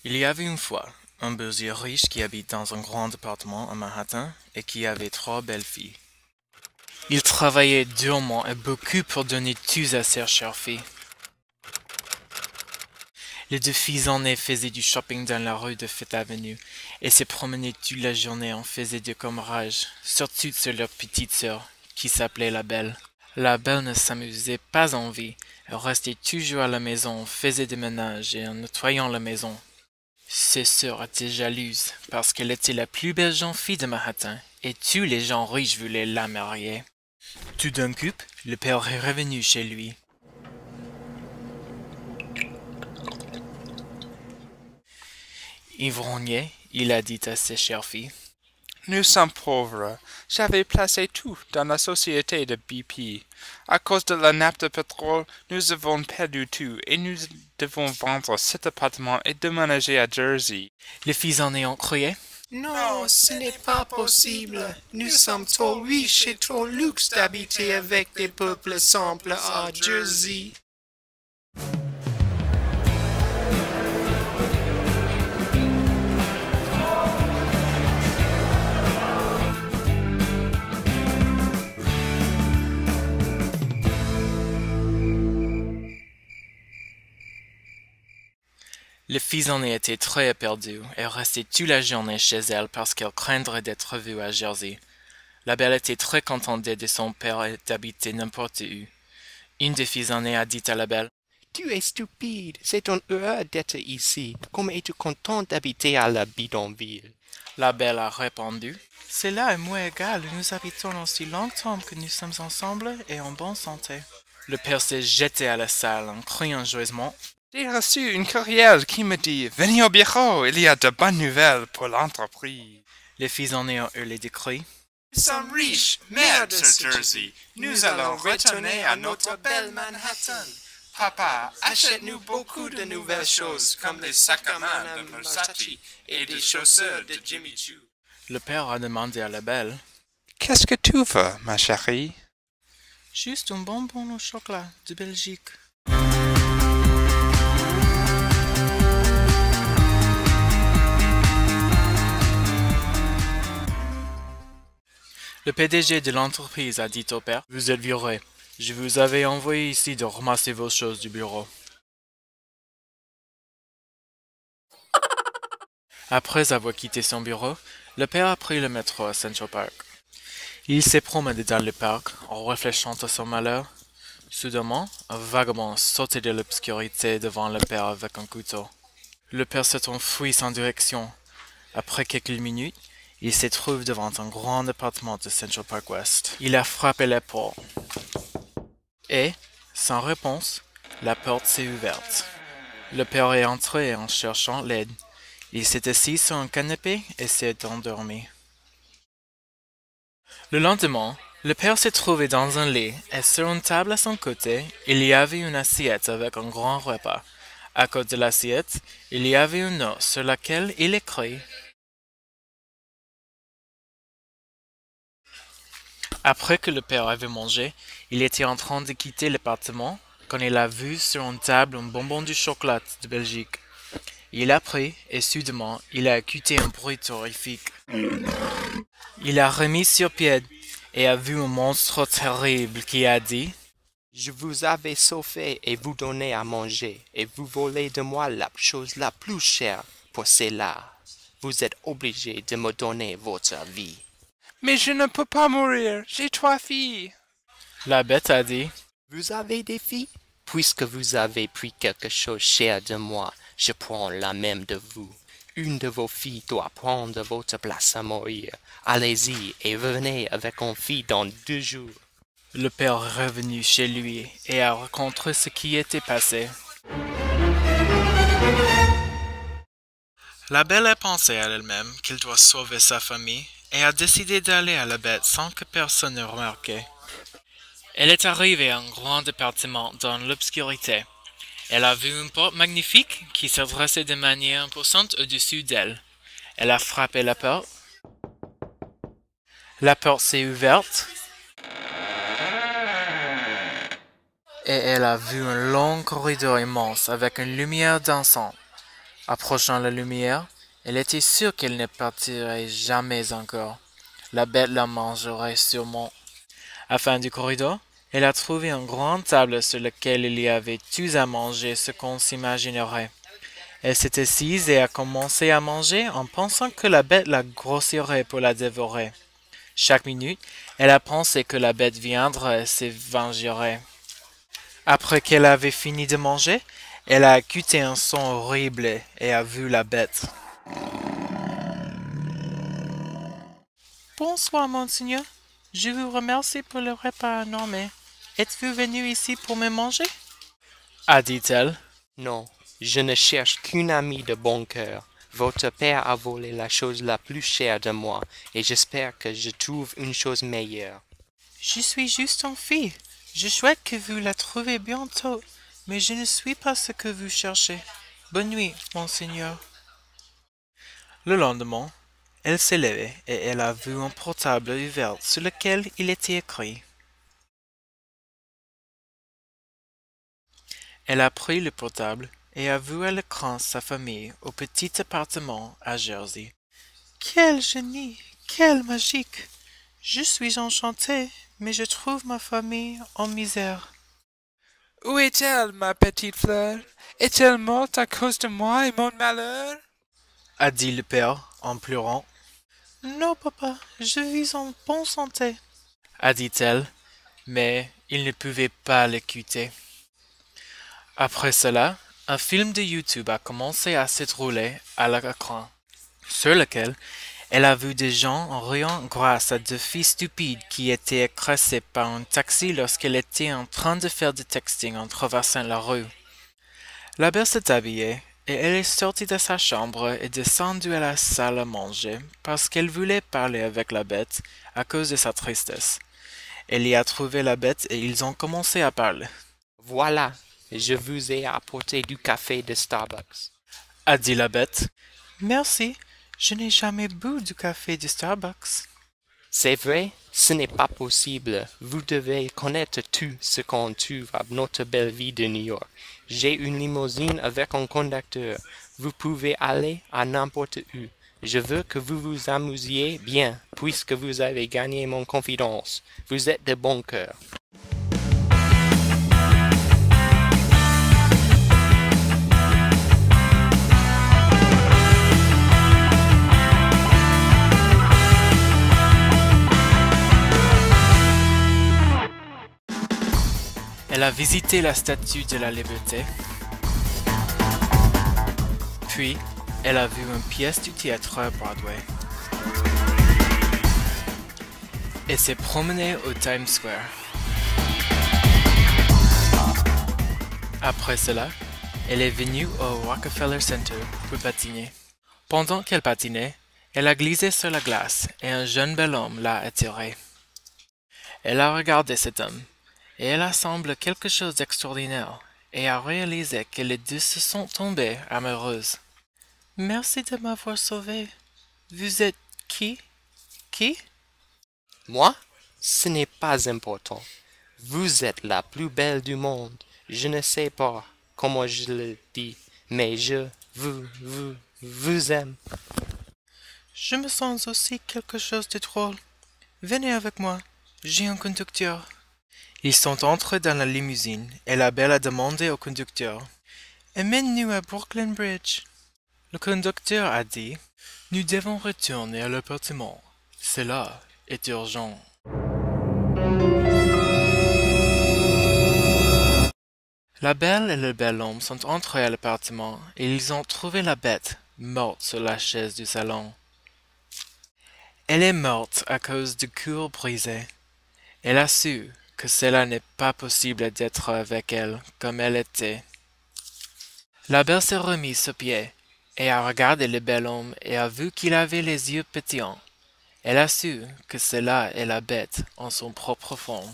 Il y avait une fois un bourgeois riche qui habite dans un grand appartement à Manhattan et qui avait trois belles filles. Il travaillait durement et beaucoup pour donner tout à ses chères filles. Les deux filles aînées faisaient du shopping dans la rue de Fifth Avenue et se promenaient toute la journée en faisaient du commérage, surtout sur leur petite sœur, qui s'appelait la Belle. La Belle ne s'amusait pas en vie, elle restait toujours à la maison, faisait des ménages et en nettoyant la maison. Ses sœurs étaient jalouses parce qu'elle était la plus belle jeune fille de Manhattan et tous les gens riches voulaient la marier. Tout d'un coup, le père est revenu chez lui. Ivrogné, il a dit à ses chères filles. Nous sommes pauvres. J'avais placé tout dans la société de BP. À cause de la nappe de pétrole, nous avons perdu tout et nous devons vendre cet appartement et déménager à Jersey. Les filles en ayant crié. Non, ce n'est pas possible. Nous sommes trop riches et trop luxe d'habiter avec des peuples simples à Jersey. Les filles en étaient très éperdues et restaient toute la journée chez elles parce qu'elles craindraient d'être vues à Jersey. La Belle était très contente d'aider son père et d'habiter n'importe où. Une des filles aînées a dit à la Belle. Tu es stupide, c'est un heureux d'être ici. Comme es-tu contente d'habiter à la bidonville? La Belle a répondu. Cela est moi égal, nous habitons aussi longtemps que nous sommes ensemble et en bonne santé. Le père s'est jeté à la salle en criant joyeusement. J'ai reçu une courriel qui me dit « Venez au bureau, il y a de bonnes nouvelles pour l'entreprise. » Les filles en ayant hurlé des cris. Nous sommes riches, maire de Jersey. Nous allons retourner à notre belle Manhattan. Papa, achète-nous beaucoup de nouvelles choses, comme des sacs à main de Versace et des chaussures de Jimmy Choo. Le père a demandé à la Belle. Qu'est-ce que tu veux, ma chérie? Juste un bonbon au chocolat de Belgique. Le PDG de l'entreprise a dit au père. Vous êtes viré. Je vous avais envoyé ici de ramasser vos choses du bureau. Après avoir quitté son bureau, le père a pris le métro à Central Park. Il s'est promené dans le parc en réfléchissant à son malheur. Soudainement, un vagabond sautait de l'obscurité devant le père avec un couteau. Le père s'est enfui sans direction. Après quelques minutes, il se trouve devant un grand appartement de Central Park West. Il a frappé la porte. Et, sans réponse, la porte s'est ouverte. Le père est entré en cherchant l'aide. Il s'est assis sur un canapé et s'est endormi. Le lendemain, le père s'est trouvé dans un lit et sur une table à son côté, il y avait une assiette avec un grand repas. À côté de l'assiette, il y avait une note sur laquelle il écrit. Après que le père avait mangé, il était en train de quitter l'appartement quand il a vu sur une table un bonbon du chocolat de Belgique. Il a pris et soudainement il a écouté un bruit horrifique. Il a remis sur pied et a vu un monstre terrible qui a dit « Je vous avais sauvé et vous donné à manger, et vous volez de moi la chose la plus chère. Pour cela, vous êtes obligé de me donner votre vie. » Mais je ne peux pas mourir, j'ai 3 filles. La bête a dit. Vous avez des filles? Puisque vous avez pris quelque chose cher de moi, je prends la même de vous. Une de vos filles doit prendre votre place à mourir. Allez-y et revenez avec une fille dans 2 jours. Le père est revenu chez lui et a raconté ce qui était passé. La belle a pensé à elle-même qu'il doit sauver sa famille et a décidé d'aller à la bête sans que personne ne remarque. Elle est arrivée à un grand appartement dans l'obscurité. Elle a vu une porte magnifique qui s'adressait de manière imposante au-dessus d'elle. Elle a frappé la porte. La porte s'est ouverte. Et elle a vu un long corridor immense avec une lumière dansante. Approchant la lumière, elle était sûre qu'elle ne partirait jamais encore. La bête la mangerait sûrement. À la fin du corridor, elle a trouvé une grande table sur laquelle il y avait tout à manger ce qu'on s'imaginerait. Elle s'est assise et a commencé à manger en pensant que la bête la grossirait pour la dévorer. Chaque minute, elle a pensé que la bête viendrait et se vengerait. Après qu'elle avait fini de manger, elle a écouté un son horrible et a vu la bête. Bonsoir, monseigneur. Je vous remercie pour le repas énorme. Êtes-vous venu ici pour me manger? A dit-elle. Non, je ne cherche qu'une amie de bon cœur. Votre père a volé la chose la plus chère de moi, et j'espère que je trouve une chose meilleure. Je suis juste une fille. Je souhaite que vous la trouviez bientôt, mais je ne suis pas ce que vous cherchez. Bonne nuit, monseigneur. Le lendemain, elle s'est levée et elle a vu un portable ouvert sur lequel il était écrit. Elle a pris le portable et a vu à l'écran sa famille au petit appartement à Jersey. Quel génie! Quel magique! Je suis enchantée, mais je trouve ma famille en misère. Où est-elle, ma petite fleur? Est-elle morte à cause de moi et mon malheur? A dit le père en pleurant. Non, papa, je vis en bonne santé, a dit-elle, mais il ne pouvait pas l'écouter. Après cela, un film de YouTube a commencé à se dérouler à l'écran, sur lequel elle a vu des gens en riant grâce à deux filles stupides qui étaient écrasées par un taxi lorsqu'elle était en train de faire du texting en traversant la rue. La belle s'est habillée et elle est sortie de sa chambre et descendue à la salle à manger parce qu'elle voulait parler avec la bête à cause de sa tristesse. Elle y a trouvé la bête et ils ont commencé à parler. Voilà, je vous ai apporté du café de Starbucks. A dit la bête. Merci, je n'ai jamais bu du café de Starbucks. C'est vrai, ce n'est pas possible. Vous devez connaître tout ce qu'on trouve à notre belle ville de New York. J'ai une limousine avec un conducteur. Vous pouvez aller à n'importe où. Je veux que vous vous amusiez bien, puisque vous avez gagné mon confidence. Vous êtes de bon cœur. Elle a visité la Statue de la Liberté. Puis, elle a vu une pièce du théâtre à Broadway. Elle s'est promenée au Times Square. Après cela, elle est venue au Rockefeller Center pour patiner. Pendant qu'elle patinait, elle a glissé sur la glace et un jeune bel homme l'a attirée. Elle a regardé cet homme. Et elle a semblé quelque chose d'extraordinaire, et a réalisé que les deux se sont tombées amoureuses. Merci de m'avoir sauvée. Vous êtes qui? Qui? Moi? Ce n'est pas important. Vous êtes la plus belle du monde. Je ne sais pas comment je le dis, mais je vous aime. Je me sens aussi quelque chose de drôle. Venez avec moi. J'ai un conducteur. Ils sont entrés dans la limousine et la belle a demandé au conducteur « Emmène-nous à Brooklyn Bridge ». Le conducteur a dit « Nous devons retourner à l'appartement. Cela est urgent. » La belle et le bel homme sont entrés à l'appartement et ils ont trouvé la bête morte sur la chaise du salon. Elle est morte à cause du cœur brisé. Elle a su que cela n'est pas possible d'être avec elle comme elle était. La belle s'est remise sur pied et a regardé le bel homme et a vu qu'il avait les yeux pétillants. Elle a su que cela est la bête en son propre forme.